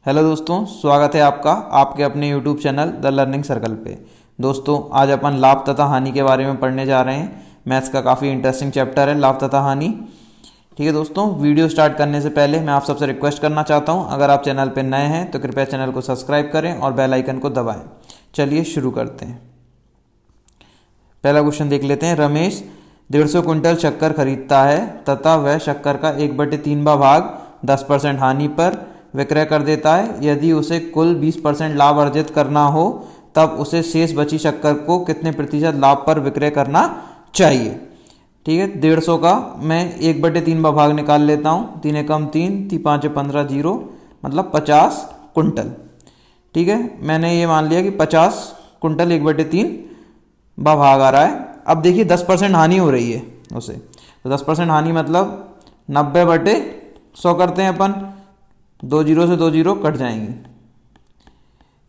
Hello दोस्तों, स्वागत है आपका आपके अपने YouTube channel the learning circle पे। दोस्तों, आज अपन लाभ तथा हानि के बारे में पढ़ने जा रहे हैं। मैथ्स का काफ़ी इंटरेस्टिंग चैप्टर है लाभ तथा हानि। ठीक है दोस्तों, वीडियो स्टार्ट करने से पहले मैं आप सबसे रिक्वेस्ट करना चाहता हूं, अगर आप चैनल पे नए हैं तो कृपया चैनल को सब्सक्राइब करें और बेल आइकन को दबाएं। चलिए शुरू करते हैं। पहला क्वेश्चन देख लेते हैं। रमेश 150 कुंटल शक्कर खरीदता है तथा वह शक्कर का 1/3 भाग 10% हानि पर विक्रय कर देता है। यदि उसे कुल 20% लाभ अर्जित करना हो तब उसे शेष बची शक्कर को कितने प्रतिशत लाभ पर विक्रय करना चाहिए। ठीक है, 150 का मैं 1/3 भाग निकाल लेता हूँ। 3 एकम 3, 3 5 15 0, मतलब 50 कुंटल। ठीक है, मैंने ये मान लिया कि 50 कुंटल 1/3 भाग आ रहा है। अब देखिए 10% हानि हो रही है उसे, तो 10% हानि मतलब 90/100 करते हैं अपन। 2 जीरो से 2 जीरो कट जाएंगी।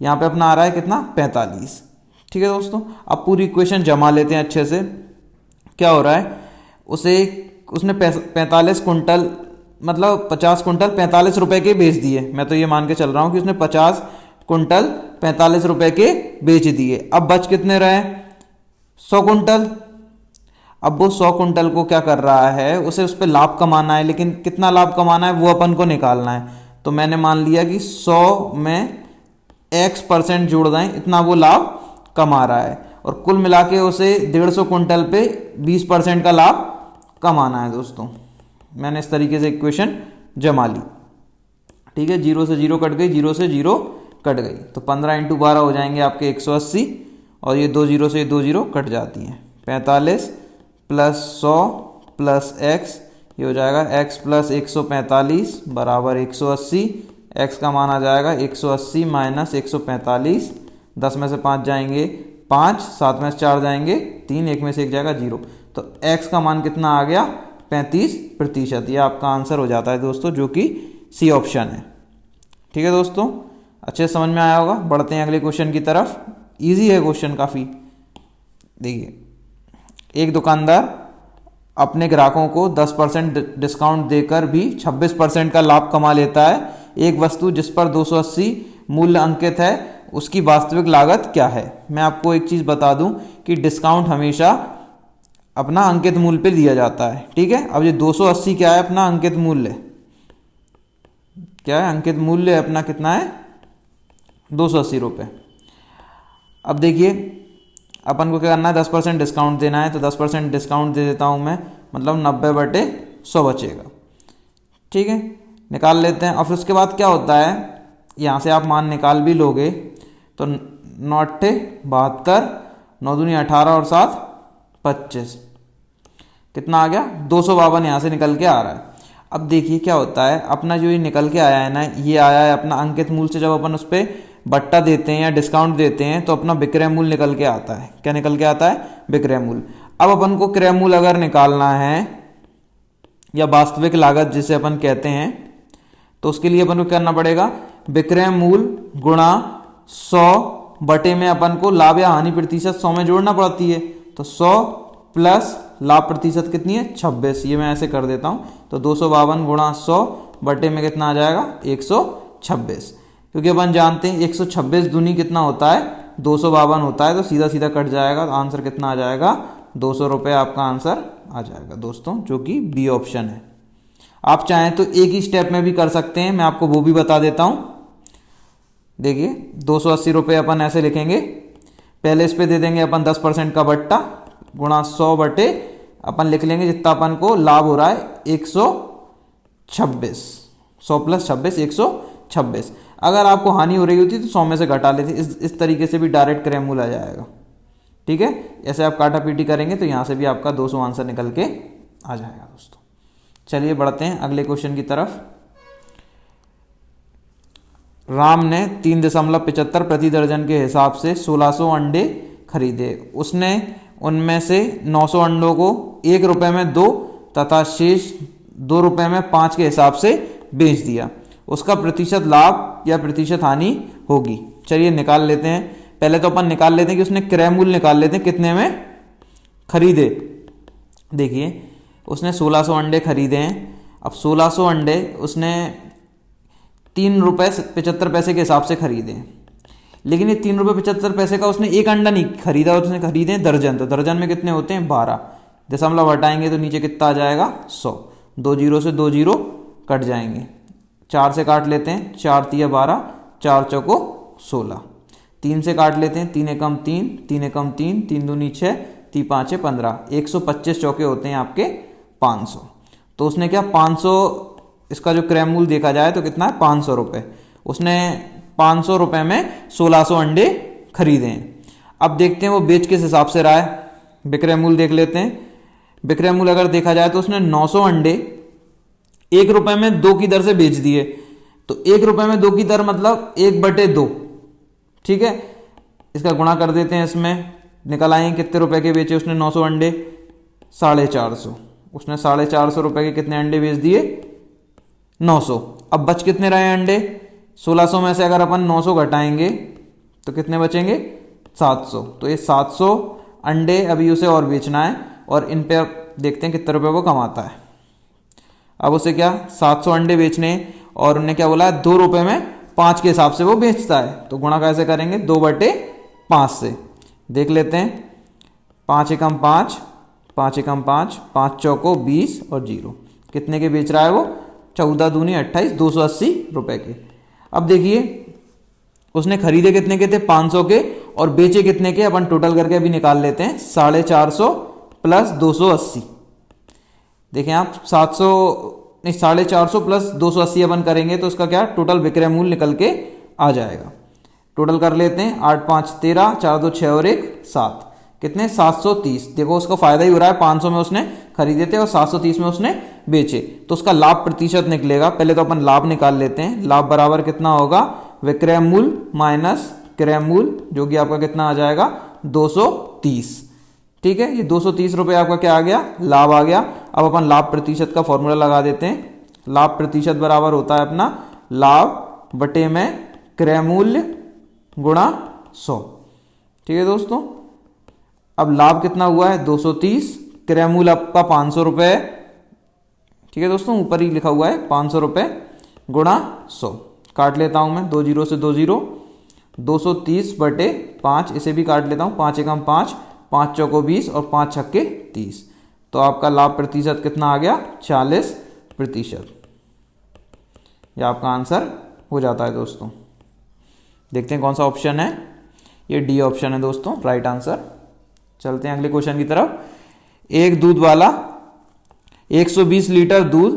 यहाँ पे अपना आ रहा है कितना, 45। ठीक है दोस्तों, अब पूरी इक्वेशन जमा लेते हैं अच्छे से। क्या हो रहा है, उसने 45 कुंटल मतलब 50 कुंटल 45 रुपए के बेच दिए। मैं तो ये मान के चल रहा हूँ कि उसने 50 कुंटल 45 रुपए के बेच दिए। अब बच कितने रहे, 100 कुंटल। अब वो 100 कुंटल को क्या कर रहा है, उसे उस पर लाभ कमाना है, लेकिन कितना लाभ कमाना है वो अपन को निकालना है। तो मैंने मान लिया कि 100 में x% जोड़ दें, इतना वो लाभ कमा रहा है, और कुल मिला के उसे 150 कुंटल पे 20% का लाभ कमाना है। दोस्तों, मैंने इस तरीके से इक्वेशन जमा ली। ठीक है, 0 से 0 कट गई, 0 से 0 कट गई, तो 15 × 12 हो जाएंगे आपके 180, और ये 2 जीरो से 2 जीरो कट जाती हैं। 45 + 100 + x, ये हो जाएगा x + 145 बराबर 180। x का मान आ जाएगा 180 - 145। 10 में से 5 जाएंगे 5, 7 में से 4 जाएंगे 3, 1 में से 1 जाएगा 0। तो x का मान कितना आ गया, 35%। ये आपका आंसर हो जाता है दोस्तों, जो कि सी ऑप्शन है। ठीक है दोस्तों, अच्छे समझ में आया होगा। बढ़ते हैं अगले क्वेश्चन की तरफ। ईजी है क्वेश्चन काफ़ी। देखिए, एक दुकानदार अपने ग्राहकों को 10% डिस्काउंट देकर भी 26% का लाभ कमा लेता है। एक वस्तु जिस पर 280 मूल्य अंकित है उसकी वास्तविक लागत क्या है। मैं आपको एक चीज़ बता दूं कि डिस्काउंट हमेशा अपना अंकित मूल्य पे दिया जाता है। ठीक है, अब ये 280 क्या है, अपना अंकित मूल्य क्या है, अंकित मूल्य अपना कितना है, 280 रुपये। अब देखिए अपन को क्या करना है, 10% डिस्काउंट देना है, तो 10% डिस्काउंट दे देता हूँ मैं, मतलब 90/100 बचेगा। ठीक है, निकाल लेते हैं। और फिर उसके बाद क्या होता है, यहाँ से आप मान निकाल भी लोगे तो 9 × 72, 9 दूनी 18 और 7 25, कितना आ गया, 252 यहाँ से निकल के आ रहा है। अब देखिए क्या होता है, अपना जो ये निकल के आया है ना, ये आया है अपना अंकित मूल्य से। जब अपन उस पर बट्टा देते हैं या डिस्काउंट देते हैं तो अपना विक्रय मूल्य निकल के आता है। क्या निकल के आता है, विक्रय मूल्य। अब अपन को क्रय मूल्य अगर निकालना है या वास्तविक लागत जिसे अपन कहते हैं, तो उसके लिए अपन को करना पड़ेगा, विक्रय मूल्य गुणा 100 बटे में अपन को लाभ या हानि प्रतिशत 100 में जोड़ना पड़ती है। तो 100 प्लस लाभ प्रतिशत कितनी है, 26। ये मैं ऐसे कर देता हूं, तो 252 गुणा 100 बटे में कितना आ जाएगा, 126। क्योंकि अपन जानते हैं 126 दूनी कितना होता है, 252 होता है, तो सीधा सीधा कट जाएगा। तो आंसर कितना आ जाएगा, 200 रुपये आपका आंसर आ जाएगा दोस्तों, जो कि बी ऑप्शन है। आप चाहें तो एक ही स्टेप में भी कर सकते हैं, मैं आपको वो भी बता देता हूं। देखिए 280 रुपये अपन ऐसे लिखेंगे, पहले इस पे दे देंगे अपन 10% का बट्टा गुणा 100 बटे अपन लिख लेंगे जितना अपन को लाभ हो रहा है 126। 100 + 26 126। अगर आपको हानि हो रही होती तो 100 में से घटा लेते। इस तरीके से भी डायरेक्ट क्रय मूल्य आ जाएगा। ठीक है, ऐसे आप काटा पीटी करेंगे तो यहाँ से भी आपका 200 आंसर निकल के आ जाएगा दोस्तों। चलिए बढ़ते हैं अगले क्वेश्चन की तरफ। राम ने 3.75 प्रति दर्जन के हिसाब से 1600 अंडे खरीदे। उसने उनमें से 900 अंडों को 1 रुपये में 2 तथा शेष 2 रुपये में 5 के हिसाब से बेच दिया। उसका प्रतिशत लाभ या प्रतिशत हानि होगी। चलिए निकाल लेते हैं। पहले तो अपन निकाल लेते हैं कि उसने क्रय मूल्य निकाल लेते हैं, कितने में खरीदे। देखिए उसने 1600 अंडे खरीदे हैं। अब 1600 अंडे उसने ₹3.75 के हिसाब से खरीदे, लेकिन ये ₹3.75 का उसने एक अंडा नहीं खरीदा, उसने खरीदे दर्जन। तो दर्जन में कितने होते हैं? 12। दशमलव हटाएंगे तो नीचे कितना आ जाएगा? 100। 2 जीरो से 2 जीरो कट जाएंगे, 4 से काट लेते हैं, 4 तिया 12, 4 चौको 16। 3 से काट लेते हैं, 3 एकम 3, 3 एकम 3, 3 दूनी 6, 3 पाँचे 15, 125 चौके होते हैं आपके 500। तो उसने क्या 500, इसका जो क्रय मूल्य देखा जाए तो कितना है? 500 रुपये। उसने 500 रुपये में 1600 अंडे खरीदे हैं। अब देखते हैं वो बेच किस हिसाब से रहा है। विक्रय मूल्य देख लेते हैं। विक्रय मूल्य अगर देखा जाए तो उसने 900 अंडे 1 रुपये में 2 की दर से बेच दिए। तो 1 रुपये में 2 की दर मतलब 1/2, ठीक है। इसका गुणा कर देते हैं, इसमें निकल आएंगे कितने रुपए के बेचे उसने 900 अंडे? 450। उसने 450 रुपए के कितने अंडे बेच दिए? 900। अब बच कितने रहे अंडे? 1600 में से अगर अपन 900 घटाएंगे तो कितने बचेंगे? 700। तो ये 700 अंडे अभी उसे और बेचना है, और इन पे देखते हैं कितने रुपए वो कमाता है। अब उसे क्या 700 अंडे बेचने, और उन्हें क्या बोला है 2 रुपए में 5 के हिसाब से वो बेचता है। तो गुणा कैसे करेंगे? 2/5 से देख लेते हैं। 5 एकम 5, 5 एकम 5, 5 चौको 20 और 0 कितने के बेच रहा है वो? 14 दूनी 28, 280 रुपए के। अब देखिए उसने खरीदे कितने के थे? 500 के, और बेचे कितने के? अपन टोटल करके अभी निकाल लेते हैं। 450 प्लस 280। देखें आप 700 नहीं 450 प्लस 280 अपन करेंगे तो उसका क्या टोटल विक्रय मूल्य निकल के आ जाएगा। टोटल कर लेते हैं। 8 5 13, 4 2 6 और 1 7, कितने? 730। देखो उसको फायदा ही हो रहा है, 500 में उसने खरीदे थे और 730 में उसने बेचे, तो उसका लाभ प्रतिशत निकलेगा। पहले तो अपन लाभ निकाल लेते हैं। लाभ बराबर कितना होगा? विक्रय मूल्य माइनस क्रय मूल्य, जो कि आपका कितना आ जाएगा? 230। ठीक है, ये 230 रुपये आपका क्या आ गया? लाभ आ गया। अब अपन लाभ प्रतिशत का फॉर्मूला लगा देते हैं। लाभ प्रतिशत बराबर होता है अपना लाभ बटे में क्रय मूल्य गुणा 100। ठीक है दोस्तों, अब लाभ कितना हुआ है? 230, क्रय मूल्य आपका 500 रुपये। ठीक है दोस्तों, ऊपर ही लिखा हुआ है 500 रुपये गुणा 100। काट लेता हूं मैं, 2 जीरो से 2 जीरो, 230/5, इसे भी काट लेता हूं। 5 एकम 5, 5 चौको 20 और 5 छक्के 30। तो आपका लाभ प्रतिशत कितना आ गया? 40%। यह आपका आंसर हो जाता है दोस्तों। देखते हैं कौन सा ऑप्शन है। ये डी ऑप्शन है दोस्तों, राइट आंसर। चलते हैं अगले क्वेश्चन की तरफ। एक दूध वाला 120 लीटर दूध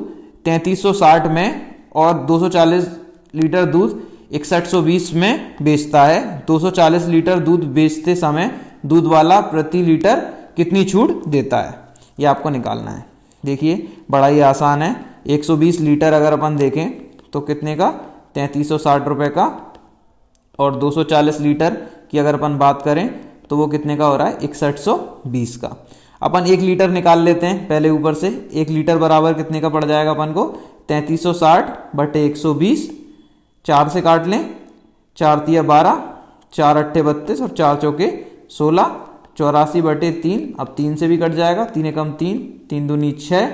3360 में और 240 लीटर दूध 6120 में बेचता है। 240 लीटर दूध बेचते समय दूध वाला प्रति लीटर कितनी छूट देता है? ये आपको निकालना है। देखिए बड़ा ही आसान है। 120 लीटर अगर अपन देखें तो कितने का? 3360 रुपये का, और 240 लीटर की अगर अपन बात करें तो वो कितने का हो रहा है? 6120 का। अपन 1 लीटर निकाल लेते हैं पहले ऊपर से। 1 लीटर बराबर कितने का पड़ जाएगा अपन को? 3360/120। 4 से काट लें, 4 तिया 12, 4 अट्ठे 32 और 4 चौके 16, 84/3। अब 3 से भी कट जाएगा, 3 एकम 3, 3 दूनी 6,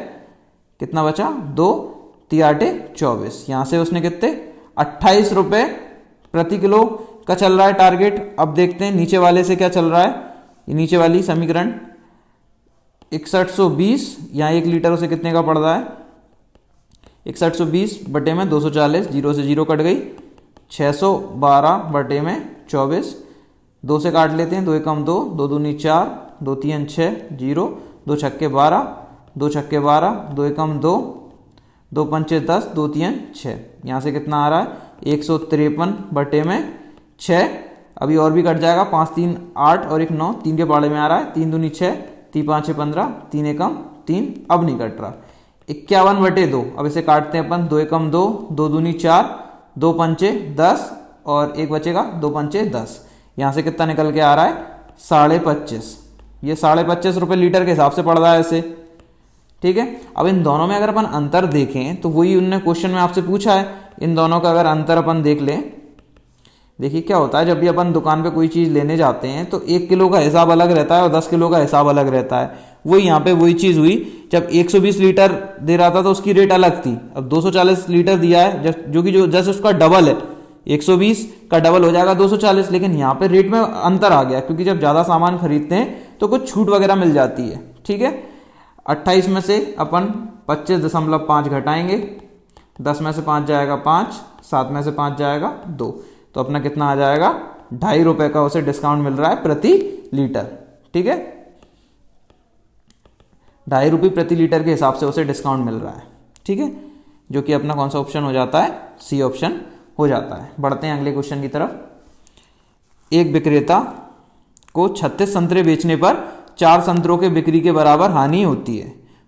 कितना बचा? 2 तिया 8 24। यहाँ से उसने कितने? 28 रुपये प्रति किलो का चल रहा है टारगेट। अब देखते हैं नीचे वाले से क्या चल रहा है। ये नीचे वाली समीकरण 6120, यहाँ 1 लीटर उसे कितने का पड़ रहा है? 6120 बटे में 240, 0 से 0 कट गई, 612 बटे में 24। 2 से काट लेते हैं, 2 एकम 2, 2 दूनी 4, 2 तीन 6, 0, 2 छक्के 12, 2 छक्के 12, 2 एकम 2, 2 पंचे 10, 2 तीन 6। यहाँ से कितना आ रहा है? 153 बटे में 6। अभी और भी कट जाएगा, 5 3 8 और 1 9, 3 के पाड़े में आ रहा है। 3 दूनी 6, 3 5 15, 3 एकम 3, अब नहीं कट रहा। 51/2, अब इसे काटते हैं अपन। 2 एकम 2, 2 दूनी 4, 2 पंचे 10 और 1 बचेगा, 2 पंचे 10। यहाँ से कितना निकल के आ रहा है? 25.5। ये 25.5 रुपये लीटर के हिसाब से पड़ रहा है इसे। ठीक है, अब इन दोनों में अगर अपन अंतर देखें तो वही उन्होंने क्वेश्चन में आपसे पूछा है। इन दोनों का अगर अंतर अपन देख लें, देखिए क्या होता है, जब भी अपन दुकान पे कोई चीज़ लेने जाते हैं तो 1 किलो का हिसाब अलग रहता है और 10 किलो का हिसाब अलग रहता है। वही यहाँ पे वही चीज़ हुई, जब 120 लीटर दे रहा था तो उसकी रेट अलग थी, अब 240 लीटर दिया है जो कि जैसे उसका डबल है, 120 का डबल हो जाएगा 240, लेकिन यहाँ पे रेट में अंतर आ गया क्योंकि जब ज़्यादा सामान खरीदते हैं तो कुछ छूट वगैरह मिल जाती है। ठीक है, 28 में से अपन 25.5 घटाएंगे, 10 में से 5 जाएगा 5, 7 में से 5 जाएगा 2, तो अपना कितना आ जाएगा, 2.5 रुपए का उसे डिस्काउंट मिल रहा है प्रति लीटर। ठीक है, 2.5 रुपये प्रति लीटर के हिसाब से उसे डिस्काउंट मिल रहा है। ठीक है, जो कि अपना कौन सा ऑप्शन हो जाता है, सी ऑप्शन हो जाता है। बढ़ते हैं अगले क्वेश्चन की तरफ। एक विक्रेता को 36 संतरे बेचने पर 4 संतरों के बिक्री के बराबर हानि होती है,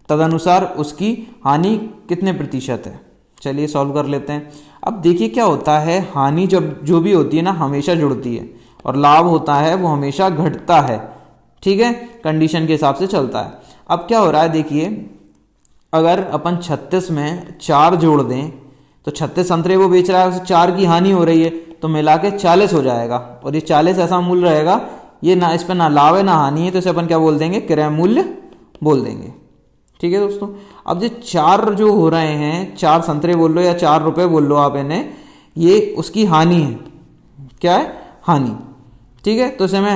तदनुसार उसकी हानि कितने प्रतिशत है। चलिए सॉल्व कर लेते हैं। अब देखिए क्या होता है, हानि जब जो भी होती है ना हमेशा जुड़ती है, और लाभ होता है वो हमेशा घटता है। ठीक है, कंडीशन के हिसाब से चलता है। अब क्या हो रहा है, देखिए अगर अपन 36 में 4 जोड़ दें तो 36 संतरे वो बेच रहा है, उसे 4 की हानि हो रही है, तो मिला के 40 हो जाएगा, और ये 40 ऐसा मूल्य रहेगा, ये ना इस पर ना लाभ है ना हानि है, तो इसे अपन क्या बोल देंगे, क्रय मूल्य बोल देंगे। ठीक है दोस्तों, अब ये 4 जो हो रहे हैं, 4 संतरे बोल लो या 4 रुपए बोल लो आप इन्हें, ये उसकी हानि है। क्या है, हानि। ठीक है, तो इसे मैं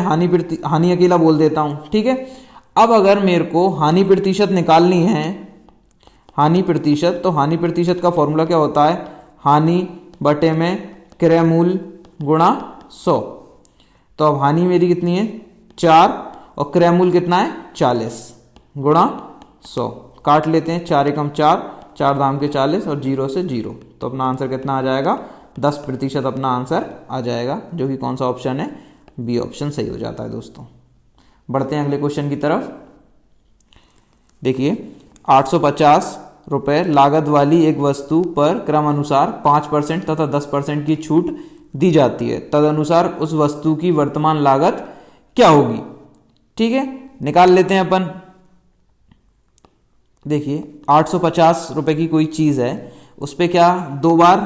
हानि अकेला बोल देता हूं। ठीक है, अब अगर मेरे को हानि प्रतिशत निकालनी है, हानि प्रतिशत, तो हानि प्रतिशत का फॉर्मूला क्या होता है, हानि बटे में क्रय मूल्य गुणा 100। तो अब हानि मेरी कितनी है, 4, और क्रय मूल्य कितना है, 40 गुणा 100। काट लेते हैं, 4 एकम 4, 4 दाम के 40 और 0 से 0, तो अपना आंसर कितना आ जाएगा, 10% अपना आंसर आ जाएगा, जो कि कौन सा ऑप्शन है, बी ऑप्शन सही हो जाता है दोस्तों। बढ़ते हैं अगले क्वेश्चन की तरफ। देखिए 850 रुपये लागत वाली एक वस्तु पर क्रम अनुसार 5% तथा 10% की छूट दी जाती है, तदनुसार उस वस्तु की वर्तमान लागत क्या होगी। ठीक है, निकाल लेते हैं अपन। देखिए 850 रुपए की कोई चीज है, उस पर क्या 2 बार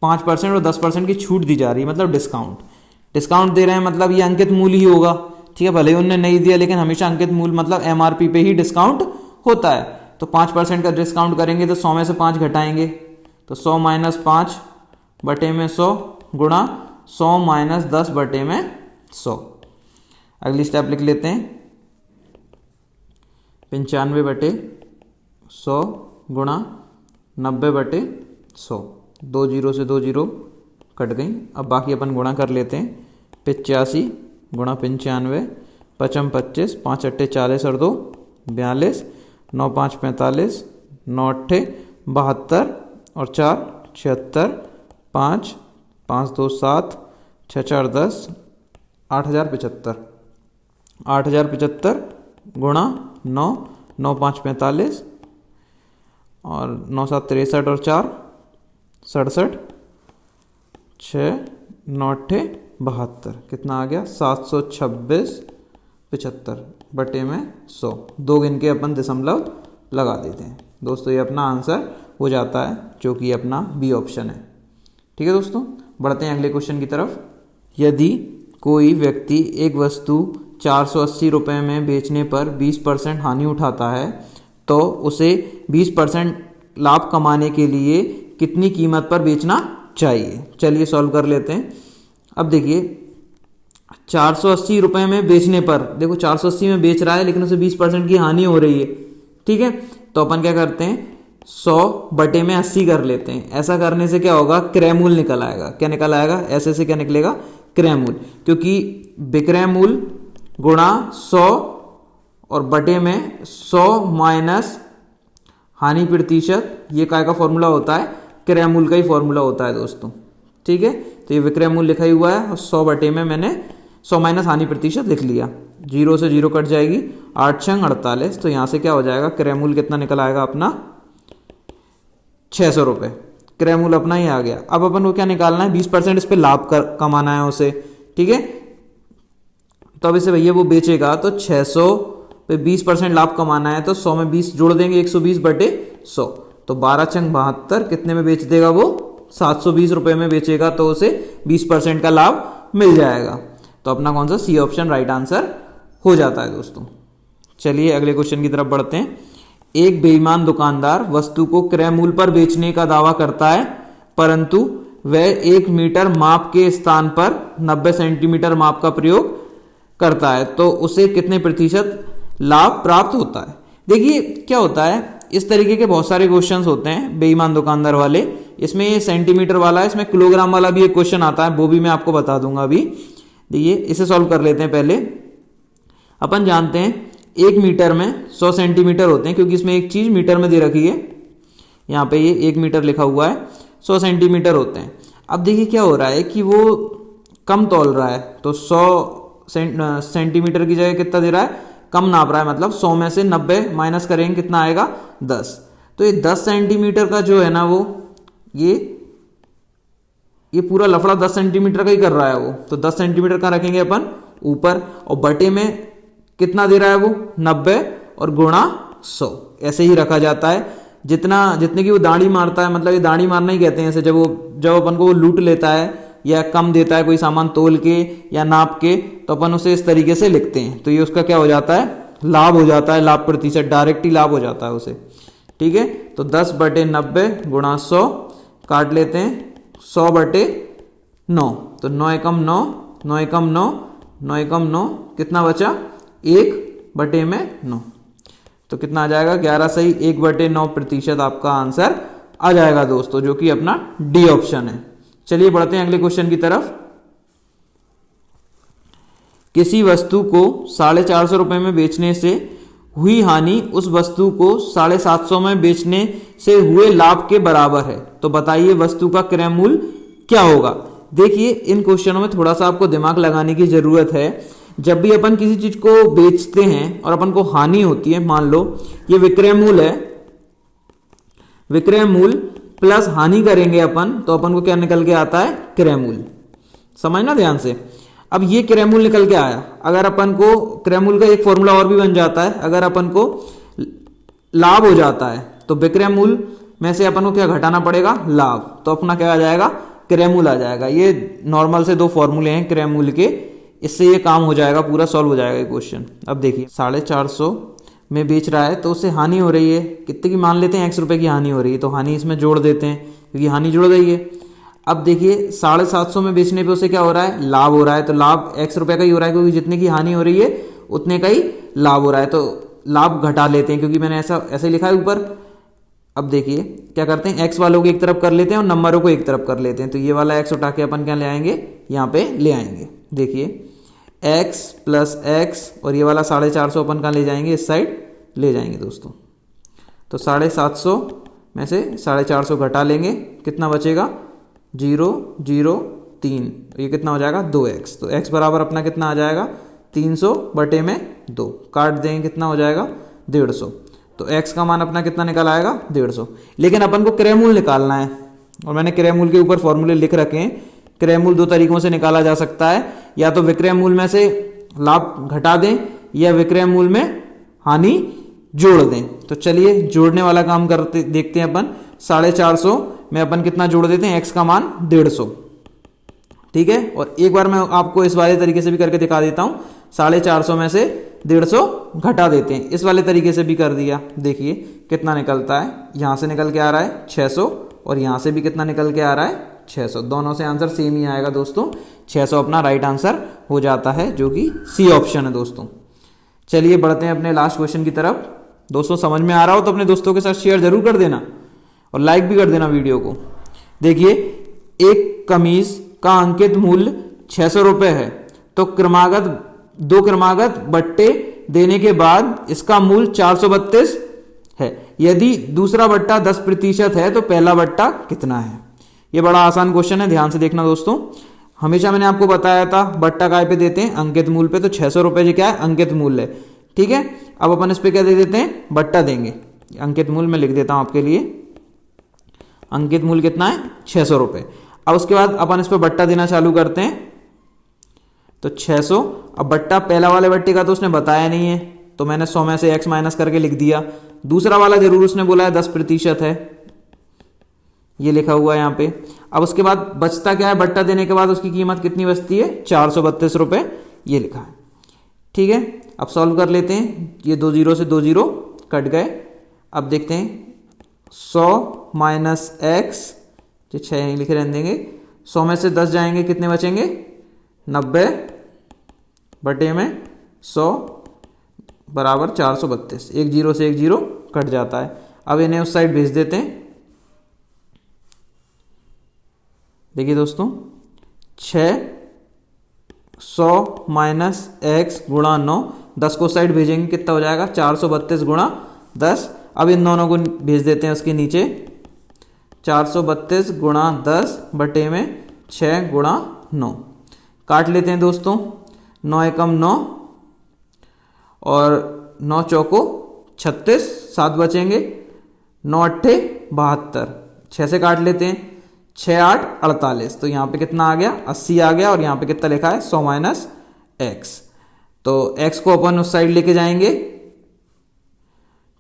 5% और 10% की छूट दी जा रही है, मतलब डिस्काउंट दे रहे हैं, मतलब ये अंकित मूल्य ही होगा। ठीक है, भले ही उन्होंने नहीं दिया, लेकिन हमेशा अंकित मूल्य मतलब एमआरपी पे ही डिस्काउंट होता है। तो 5% का डिस्काउंट करेंगे तो 100 में से 5 घटाएंगे, तो 100 माइनस 5 बटे में 100 गुणा 100 माइनस 10 बटे में 100। अगली स्टेप लिख लेते हैं, 95 बटे 100 गुणा 90 बटे 100। 2 जीरो से 2 जीरो कट गई। अब बाकी अपन गुणा कर लेते हैं, 85 गुणा 95, 55 25, 5 अट्ठे 40 और 2 42, 9 5 45, 9 अट्ठे 72 और 4 76, 5 5 2 7, 6 4 10, 8075। 8075 गुणा 9, 9 5 45 और 9 7 63 और 4 67, 6 9 अट्ठे 72, कितना आ गया 726.75 बटे में 100। 2 गिन के अपन दशमलव लगा देते हैं दोस्तों, ये अपना आंसर हो जाता है, जो कि अपना बी ऑप्शन है। ठीक है दोस्तों, बढ़ते हैं अगले क्वेश्चन की तरफ। यदि कोई व्यक्ति एक वस्तु 480 रुपये में बेचने पर 20% हानि उठाता है, तो उसे 20% लाभ कमाने के लिए कितनी कीमत पर बेचना चाहिए। चलिए सॉल्व कर लेते हैं। अब देखिए 480 रुपये में बेचने पर, देखो 480 में बेच रहा है लेकिन उसे 20% की हानि हो रही है। ठीक है, तो अपन क्या करते हैं, 100 बटे में 80 कर लेते हैं। ऐसा करने से क्या होगा, क्रय मूल्य निकल आएगा। क्या निकल आएगा, ऐसे से क्या निकलेगा, क्रय मूल्य, क्योंकि विक्रय मूल्य गुणा 100 और बटे में 100 माइनस हानि प्रतिशत, ये काय का फॉर्मूला होता है, क्रय मूल्य का ही फॉर्मूला होता है दोस्तों। ठीक है, तो ये विक्रय मूल्य लिखा ही हुआ है, और 100 बटे में मैंने 100 माइनस हानि प्रतिशत लिख लिया। 0 से 0 कट जाएगी, 8 6 48, तो यहाँ से क्या हो जाएगा, क्रय मूल्य कितना निकल आएगा अपना 600 रुपये। क्रय मूल्य अपना ही आ गया। अब अपन को क्या निकालना है, 20% इस पर लाभ कमाना है उसे। ठीक है, तो अब इसे भैया वो बेचेगा तो 600 पे 20% लाभ कमाना है, तो 100 में 20 जोड़ देंगे, 120 बटे 100, तो 12 छंग 72, कितने में बेच देगा वो, 720 रुपये में बेचेगा, तो उसे 20% का लाभ मिल जाएगा। तो अपना कौन सा, सी ऑप्शन राइट आंसर हो जाता है दोस्तों। चलिए अगले क्वेश्चन की तरफ बढ़ते हैं। एक बेईमान दुकानदार वस्तु को क्रय मूल्य पर बेचने का दावा करता है, परंतु वह 1 मीटर माप के स्थान पर 90 सेंटीमीटर माप का प्रयोग करता है, तो उसे कितने प्रतिशत लाभ प्राप्त होता है। देखिए क्या होता है, इस तरीके के बहुत सारे क्वेश्चंस होते हैं बेईमान दुकानदार वाले। इसमें ये सेंटीमीटर वाला है, इसमें किलोग्राम वाला भी एक क्वेश्चन आता है, वो भी मैं आपको बता दूंगा अभी। देखिए इसे सॉल्व कर लेते हैं। पहले अपन जानते हैं 1 मीटर में 100 सेंटीमीटर होते हैं, क्योंकि इसमें एक चीज मीटर में दे रखी है, यहाँ पे ये 1 मीटर लिखा हुआ है, 100 सेंटीमीटर होते हैं। अब देखिए क्या हो रहा है कि वो कम तौल रहा है, तो 100 सेंटीमीटर की जगह कितना दे रहा है, कम नाप रहा है, मतलब 100 में से 90 माइनस करेंगे कितना आएगा 10। तो ये 10 सेंटीमीटर का जो है ना वो ये पूरा लफड़ा 10 सेंटीमीटर का ही कर रहा है वो, तो 10 सेंटीमीटर का रखेंगे अपन ऊपर, और बटे में कितना दे रहा है वो 90 और गुणा 100 ऐसे ही रखा जाता है। जितने की वो दाढ़ी मारता है, मतलब ये दाढ़ी मारना ही कहते हैं ऐसे, जब अपन को वो लूट लेता है या कम देता है कोई सामान तोल के या नाप के, तो अपन उसे इस तरीके से लिखते हैं, तो ये उसका क्या हो जाता है, लाभ हो जाता है, लाभ प्रतिशत, डायरेक्ट ही लाभ हो जाता है उसे। ठीक है, तो 10 बटे 90 गुणा 100 काट लेते हैं, 100 बटे 9, तो 9 एकम 9, 9 एकम 9, 9 एकम 9, कितना बचा 1 बटे में 9, तो कितना आ जाएगा 11 सही 1 बटे 9 प्रतिशत आपका आंसर आ जाएगा दोस्तों, जो कि अपना डी ऑप्शन है। चलिए बढ़ते हैं अगले क्वेश्चन की तरफ। किसी वस्तु को 450 रुपए में बेचने से हुई हानि उस वस्तु को 750 में बेचने से हुए लाभ के बराबर है, तो बताइए वस्तु का क्रय मूल्य क्या होगा। देखिए इन क्वेश्चनों में थोड़ा सा आपको दिमाग लगाने की जरूरत है। जब भी अपन किसी चीज को बेचते हैं और अपन को हानि होती है, मान लो ये विक्रय मूल्य है, विक्रय मूल्य प्लस हानि करेंगे अपन, तो अपन को क्या निकल के आता है, क्रय मूल्य। समझना ध्यान से। अब ये क्रय मूल्य निकल के आया, अगर अपन को क्रय मूल्य का एक फॉर्मूला और भी बन जाता है, अगर अपन को लाभ हो जाता है तो विक्रय मूल्य में से अपन को क्या घटाना पड़ेगा, लाभ, तो अपना क्या आ जाएगा, क्रय मूल्य आ जाएगा। ये नॉर्मल से 2 फॉर्मूले हैं क्रय मूल्य के, इससे ये काम हो जाएगा, पूरा सॉल्व हो जाएगा ये क्वेश्चन। अब देखिए 450 में बेच रहा है, तो उससे हानि हो रही है, कितने की मान लेते हैं, 100 रुपए की हानि हो रही है, तो हानि इसमें जोड़ देते हैं क्योंकि हानि जुड़ गई है। अब देखिए 750 में बेचने पे उसे क्या हो रहा है, लाभ हो रहा है, तो लाभ 100 रुपए का ही हो रहा है, क्योंकि जितने की हानि हो रही है उतने का ही लाभ हो रहा है, तो लाभ घटा लेते हैं, क्योंकि मैंने ऐसे लिखा है ऊपर। अब देखिए क्या करते हैं, एक्स वालों को एक तरफ कर लेते हैं और नंबरों को एक तरफ कर लेते हैं, तो ये वाला एक्स उठा के अपन क्या ले आएंगे, यहाँ पे ले आएंगे। देखिए एक्स प्लस एक्स, और ये वाला 450 अपन कहाँ ले जाएंगे, इस साइड ले जाएंगे दोस्तों। तो 750 में से 450 घटा लेंगे, कितना बचेगा, 0 0 3, ये कितना हो जाएगा 2x, तो x बराबर अपना कितना आ जाएगा 300 बटे में 2, काट देंगे कितना हो जाएगा 150, तो x का मान अपना कितना निकल आएगा 150। लेकिन अपन को क्रय मूल्य निकालना है, और मैंने क्रय मूल्य के ऊपर फॉर्मूले लिख रखे हैं। क्रय मूल्य 2 तरीकों से निकाला जा सकता है, या तो विक्रय मूल्य में से लाभ घटा दें या विक्रय मूल्य में हानि जोड़ दें। तो चलिए जोड़ने वाला काम करते देखते हैं अपन। 450 में अपन कितना जोड़ देते हैं, x का मान 150, ठीक है। और एक बार मैं आपको इस वाले तरीके से भी करके दिखा देता हूं। 450 में से 150 घटा देते हैं, इस वाले तरीके से भी कर दिया। देखिए कितना निकलता है, यहां से निकल के आ रहा है 600, और यहां से भी कितना निकल के आ रहा है 600, दोनों से आंसर सेम ही आएगा दोस्तों। 600 अपना राइट आंसर हो जाता है, जो कि सी ऑप्शन है दोस्तों। चलिए बढ़ते हैं अपने लास्ट क्वेश्चन की तरफ। दोस्तों समझ में आ रहा हो तो अपने दोस्तों के साथ शेयर जरूर कर देना और लाइक भी कर देना वीडियो को। देखिए एक कमीज का अंकित मूल्य 600 रुपए है, तो दो क्रमागत बट्टे देने के बाद इसका मूल्य 432 है। यदि दूसरा बट्टा 10% है तो पहला बट्टा कितना है। ये बड़ा आसान क्वेश्चन है, ध्यान से देखना दोस्तों। हमेशा मैंने आपको बताया था बट्टा काय पे देते हैं, अंकित मूल्य पे, तो 600 रुपए जी क्या है, अंकित मूल्य है, ठीक है। अब अपन इस पे क्या दे देते हैं, बट्टा देंगे। अंकित मूल्य में लिख देता हूं आपके लिए, अंकित मूल्य कितना है 600 रुपए। अब उसके बाद अपन इस पे बट्टा देना चालू करते हैं, तो 600। अब बट्टा पहला वाले बट्टे का तो उसने बताया नहीं है, तो मैंने 100 में से x माइनस करके लिख दिया। दूसरा वाला जरूर उसने बोला है 10% है, ये लिखा हुआ है यहाँ पे। अब उसके बाद बचता क्या है, बट्टा देने के बाद उसकी कीमत कितनी बचती है 432 रुपए, ये लिखा है, ठीक है। अब सॉल्व कर लेते हैं, ये 2 जीरो से 2 जीरो कट गए। अब देखते हैं 100 माइनस एक्स, जो 6 यहीं लिखे रहने देंगे, 100 में से 10 जाएंगे, कितने बचेंगे 90 बटे में 100 बराबर 432। एक जीरो से एक जीरो कट जाता है। अब इन्हें उस साइड भेज देते हैं। देखिए दोस्तों 100 माइनस एक्स गुणा 9, 10 को साइड भेजेंगे कितना हो जाएगा 432 गुणा 10। अब इन दोनों को भेज देते हैं उसके नीचे, 432 गुणा 10 बटे में 6 गुणा 9। काट लेते हैं दोस्तों, 9 एकम 9 और 9 चौको 36, 7 बचेंगे, 9 अट्ठे 72, 6 से काट लेते हैं, 6 8 48। तो यहाँ पे कितना आ गया 80 आ गया। और यहाँ पे कितना लिखा है 100 माइनस एक्स। तो x को अपन उस साइड लेके जाएंगे,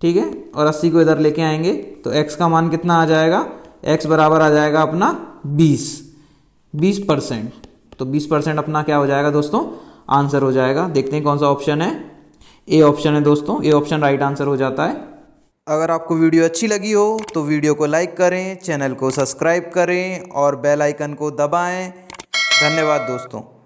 ठीक है, और 80 को इधर लेके आएंगे। तो x का मान कितना आ जाएगा, x बराबर आ जाएगा अपना 20%। तो 20% अपना क्या हो जाएगा दोस्तों, आंसर हो जाएगा। देखते हैं कौन सा ऑप्शन है, ए ऑप्शन है दोस्तों, ए ऑप्शन राइट आंसर हो जाता है। अगर आपको वीडियो अच्छी लगी हो तो वीडियो को लाइक करें, चैनल को सब्सक्राइब करें और बेल आइकन को दबाएं। धन्यवाद दोस्तों।